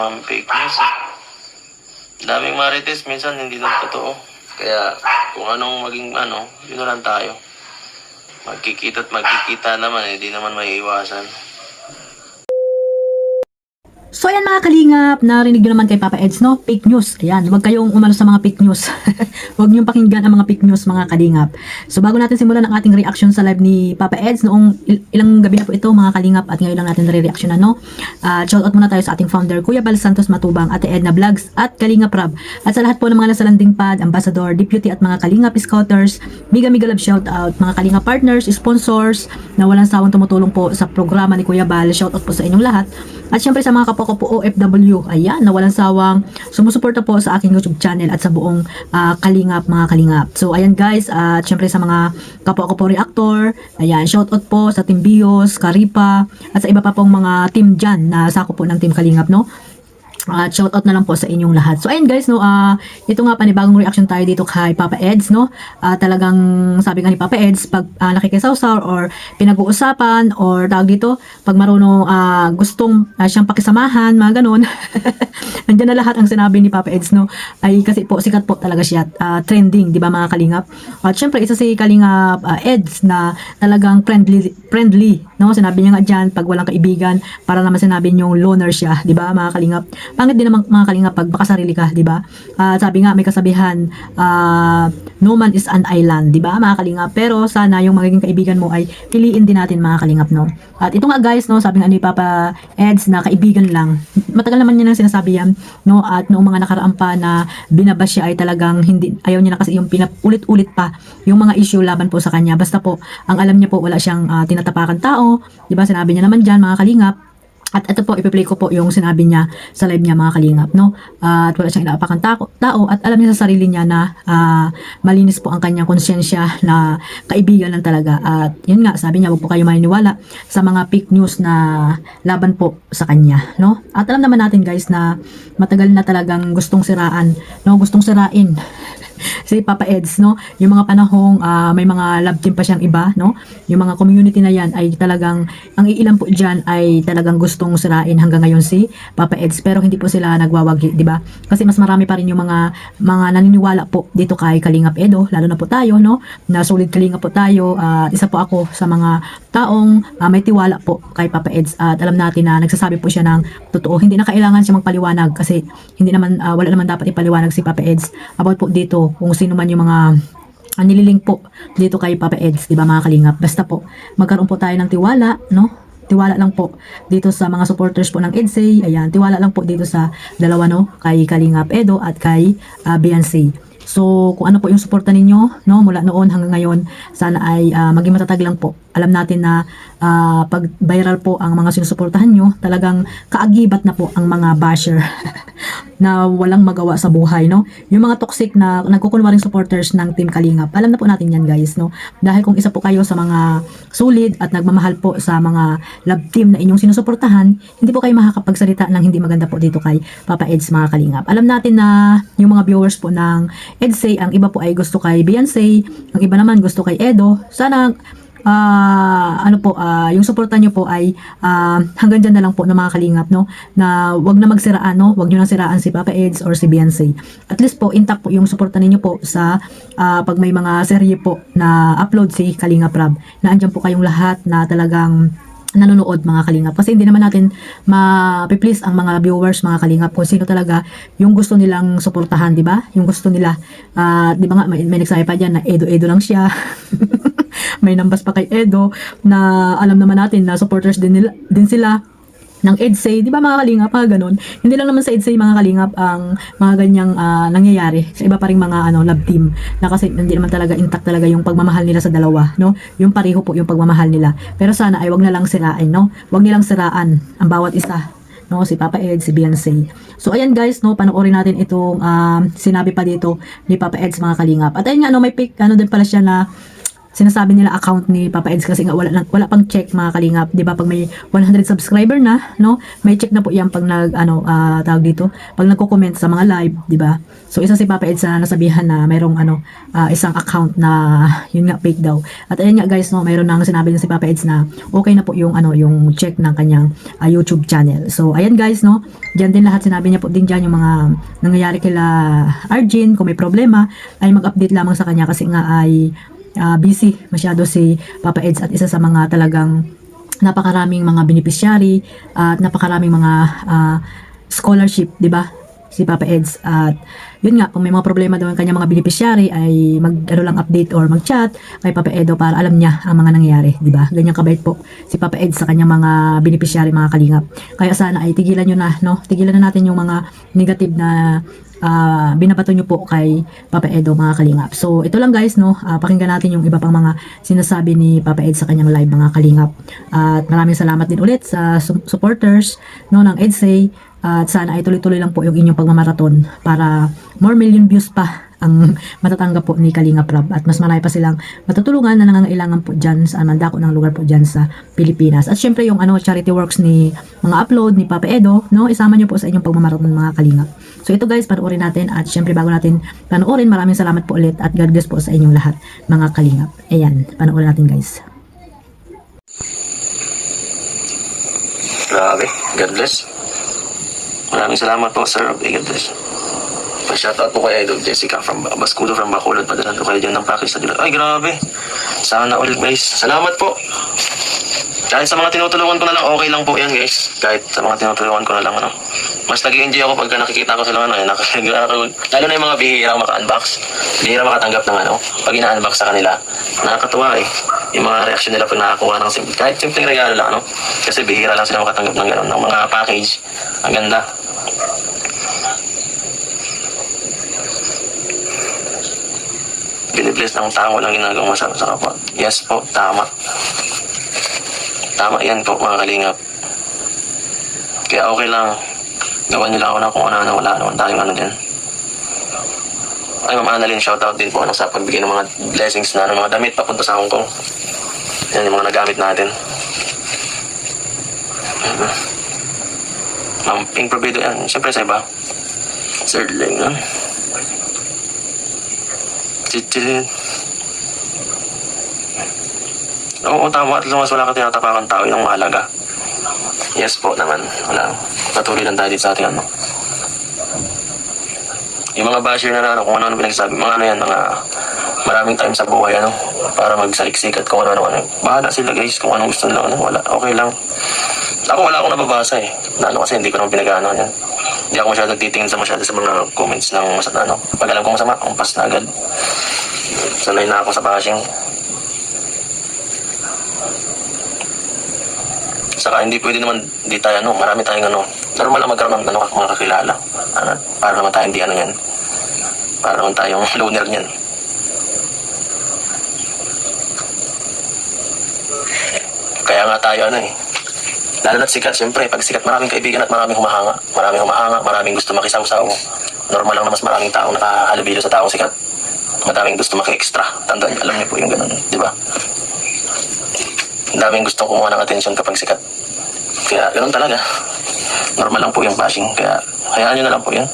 Fake news. Daming marites, minsan hindi lang totoo. Kaya kung anong maging yun na lang tayo. Magkikita at magkikita naman, hindi naman may iwasan. So ayan mga kalingap, narinig nyo naman kay Papa Eds, no? Fake news. Ayan, huwag kayong umano sa mga fake news. Huwag nyo pakinggan ang mga fake news mga kalingap. So bago natin simulan ang ating reaction sa live ni Papa Eds, noong ilang gabi na po ito mga kalingap, at ngayon lang natin nare-reactionan, no? Shout out muna tayo sa ating founder, Kuya Bal Santos Matubang, Ate Edna Vlogs, at Kalingap Rab. At sa lahat po ng mga nasa landing pad, ambassador, deputy at mga kalingap scouters, mega love shout out, mga kalingap partners, sponsors, na walang sawang tumutulong po sa programa ni Kuya Bal. Shout out po sa inyong lahat. At syempre sa mga kapwa ko po OFW, ayan, na walang sawang sumusuporta po sa aking YouTube channel at sa buong kalingap, mga kalingap. So ayan guys, at syempre sa mga kapwa ko po reactor, ayan, shout out po sa Team Bios, Karipa, at sa iba pa pong mga team dyan na sako po ng Team Kalingap, no? Shout out na lang po sa inyong lahat. So ayun guys, no, ito nga panibagong reaction tayo dito kay Papa Eds, no. Talagang sabi nga ni Papa Eds, pag nakikisawsaw or pinag-uusapan or tawag dito, pag marunong gustong siyang pakisamahan, mga ganun. Nandiyan na lahat ang sinabi ni Papa Eds, no. Ay kasi po sikat po talaga siya, trending, 'di ba mga kalingap? At syempre isa si Kalingap Eds na talagang friendly, no. Sinabi niya nga diyan, pag walang kaibigan, para naman sinabi niyo loner siya, 'di ba mga kalingap? Pangit din naman mga kalingap pag baka sarili ka, di ba? Sabi nga may kasabihan, no man is an island, di ba mga kalingap? Pero sana yung magiging kaibigan mo ay piliin din natin mga kalingap, no? At ito nga guys, no, sabi nga ni Papa Eds na kaibigan lang. Matagal naman niya nang sinasabi yan, no? At noong mga nakaraan pa na binabas siya ay talagang hindi, ayaw niya na kasi yung ulit-ulit pa yung mga issue laban po sa kanya. Basta po, ang alam niya po wala siyang tinatapakan tao, di ba? Sinabi niya naman dyan mga kalingap. At ito po, ipi-play ko po yung sinabi niya sa live niya mga kalingap, no? At wala siyang inaapakan tao at alam niya sa sarili niya na malinis po ang kanyang konsyensya na kaibigan lang talaga. At yun nga, sabi niya, huwag po kayo maniniwala sa mga fake news na laban po sa kanya, no? At alam naman natin guys na matagal na talagang gustong siraan, no? Gustong sirain si Papa Eds, no? Yung mga panahong may mga love team pa siyang iba, no? Yung mga community na yan ay talagang, ang iilan po dyan ay talagang gustong sirain hanggang ngayon si Papa Eds, pero hindi po sila nagwawagi, di ba? Kasi mas marami pa rin yung mga naniniwala po dito kay Kalingap Edo, lalo na po tayo, no? Na solid Kalingap po tayo, at isa po ako sa mga taong may tiwala po kay Papa Eds, at alam natin na nagsasabi po siya ng totoo. Hindi na kailangan siya magpaliwanag kasi hindi naman, wala naman dapat ipaliwanag si Papa Eds about po dito kung sino man yung mga nililink po dito kay Papa Eds, di ba mga kalingap? Basta po magkaroon po tayo ng tiwala, no? Tiwala lang po dito sa mga supporters po ng EDSA. Ayan, tiwala lang po dito sa dalawa, no? Kay Kalingap Edo at kay Beyonce. So, kung ano po yung suporta ninyo, no, mula noon hanggang ngayon, sana ay maging matatag lang po. Alam natin na pag viral po ang mga sinusuportahan nyo, talagang kaagibat na po ang mga basher na walang magawa sa buhay, no? Yung mga toxic na nagkukunwaring supporters ng Team Kalingap, alam na po natin yan guys, no? Dahil kung isa po kayo sa mga solid at nagmamahal po sa mga love team na inyong sinusuportahan, hindi po kayo makakapagsalita ng hindi maganda po dito kay Papa Eds, mga Kalingap. Alam natin na yung mga viewers po ng EDSA, ang iba po ay gusto kay Beyonce, ang iba naman gusto kay Edo. Sana yung suporta nyo po ay hanggang dyan na lang po ng mga kalingap, no? Na wag na magsiraan, no? Wag nyo nang siraan si Papa Eds or si Beyonce. At least po, intact po yung suporta ninyo po sa pag may mga serye po na upload si Kalingap Rab, na andyan po kayong lahat na talagang nanonood mga kalingap, kasi hindi naman natin ma-please ang mga viewers mga kalingap kung sino talaga yung gusto nilang suportahan, di ba? Yung gusto nila, di ba nga may nagsabi pa dyan na Edo lang siya. May nambas pa kay Edo na alam naman natin na supporters din sila ng EDSA, di ba mga kalingap, mga ganun. Hindi lang naman sa EDSA mga kalingap ang mga ganyang nangyayari sa iba pa ring mga love team, na kasi hindi naman talaga intact talaga yung pagmamahal nila sa dalawa, no? Yung pareho po yung pagmamahal nila. Pero sana ay wag na lang sirain, no? Wag nilang siraan ang bawat isa, no? Si Papa Eds, si Beyonce. So ayan guys, no, panoorin natin itong sinabi pa dito ni Papa Eds, mga kalingap. At ayun nga, no, may pick din pala siya na sinasabi nila account ni Papa Eds kasi nga wala pang check mga kalingap, 'di ba? Pag may 100 subscriber na, no? May check na po 'yan pag tawag dito, pag nagko-comment sa mga live, 'di ba? So isa si Papa Eds na nasabihan na mayroong isang account na yun nga fake daw. At ayun nga guys, no, mayroon nang sinabi niya si Papa Eds na okay na po yung yung check ng kanyang YouTube channel. So ayan guys, no, diyan din lahat sinabi niya po din diyan yung mga nangyayari kila Arjin. Kung may problema ay mag-update lamang sa kanya kasi nga ay busy masyado si Papa Eds at isa sa mga talagang napakaraming mga beneficiary at napakaraming mga scholarship, 'di ba? Si Papa Eds. At yun nga, kung may mga problema daw ang kanyang mga beneficiary ay lang update or mag-chat kay Papa Edo para alam niya ang mga nangyayari, 'di ba? Ganyan kabait po si Papa Eds sa kanyang mga beneficiary, mga kalingap. Kaya sana ay tigilan niyo na, no? Tigilan na natin yung mga negative na binabato nyo po kay Papa Edo, mga kalingap. So ito lang guys, no, pakinggan natin yung iba pang mga sinasabi ni Papa Ed sa kanyang live, mga kalingap. At maraming salamat din ulit sa supporters, no, ng EDSA. At sana ay tuloy-tuloy lang po yung inyong pagmamaraton para more million views pa ang matatanggap po ni Kalingap Rab at mas marami pa silang matutulungan na nangangailangan po dyan sa mandako ng lugar po dyan sa Pilipinas. At syempre yung charity works ni mga upload ni Papa Edo, no, isama nyo po sa inyong pagmamaraton, mga Kalingap. So ito guys, panoorin natin at syempre bago natin panoorin, maraming salamat po ulit at God bless po sa inyong lahat, mga Kalingap. Ayan, panoorin natin guys. Grabe, God bless. Maraming salamat po, Sir. Okay, God bless. Pa-shoutout po kay Idol Jessica from Bascudo from Bacolod. Padala po kayo dyan ng package sa Dila. Ay, grabe. Sana ulit, guys. Salamat po. Kahit sa mga tinutulungan ko na lang, okay lang po yan, guys. Kahit sa mga tinutulungan ko na lang, mas nag-i-enjoy ako pagka nakikita ko sila, lalo na yung mga bihirang maka-unbox. Bihirang makatanggap ng pag ina-unbox sa kanila. Nakakatuwa eh. Yung mga reaction nila pag nakakuha ng kahit simpleng regalo lang, Kasi bihira lang sila makatanggap ng gano'n, ng mga package. Ang ganda. Binibless ng tao, walang ginagawang masarap sa kapwa. Yes po, tama. Tama yan po, mga kalingap. Kaya okay lang. Gawan nila ako ng kung ano, wala naman tayong din. Ay, Ma'am Annalyn, shoutout din po sa pagbigay ng mga blessings na mga damit papunta sa Hong Kong. Yan yung mga nagamit natin. Ma'am Pink Provido yan. Siyempre sa iba. Sir Ling, Chichilin. Oo, tama. At lumas wala ka tinatapakan tao. Yung mahalaga. Yes po naman. Wala. Patuloy lang tayo dito sa ating Yung mga basher na kung ano pinagsabi. Mga yan, mga maraming time sa buhay, para magsaliksik at kung ano. Bahala sila guys kung anong gusto nila. Wala. Okay lang. Ako wala akong nababasa eh. Kasi hindi ko naman pinag-ano yan. Hindi ako masyado nagtitingin sa mga comments ng pag alam kong masama, pass na agad. Sanay na ako sa bashing. Saka hindi pwede naman, hindi tayo marami tayong normal lang magkaroon ng mga kakilala. Para naman tayo hindi yan. Para naman tayong loner niyan. Kaya nga tayo lalo na't sikat, siyempre, pag sikat maraming kaibigan at maraming humahanga. Maraming gusto makisawsaw. Normal lang na mas maraming taong nakahalubilo sa taong sikat. Madaming gusto maki-extra. Tandaan, alam niyo po yung ganun, di ba? Daming gusto kumuha ng atensyon kapag sikat. Kaya ganun talaga. Normal lang po yung bashing. Kaya hayaan nyo na lang po yan.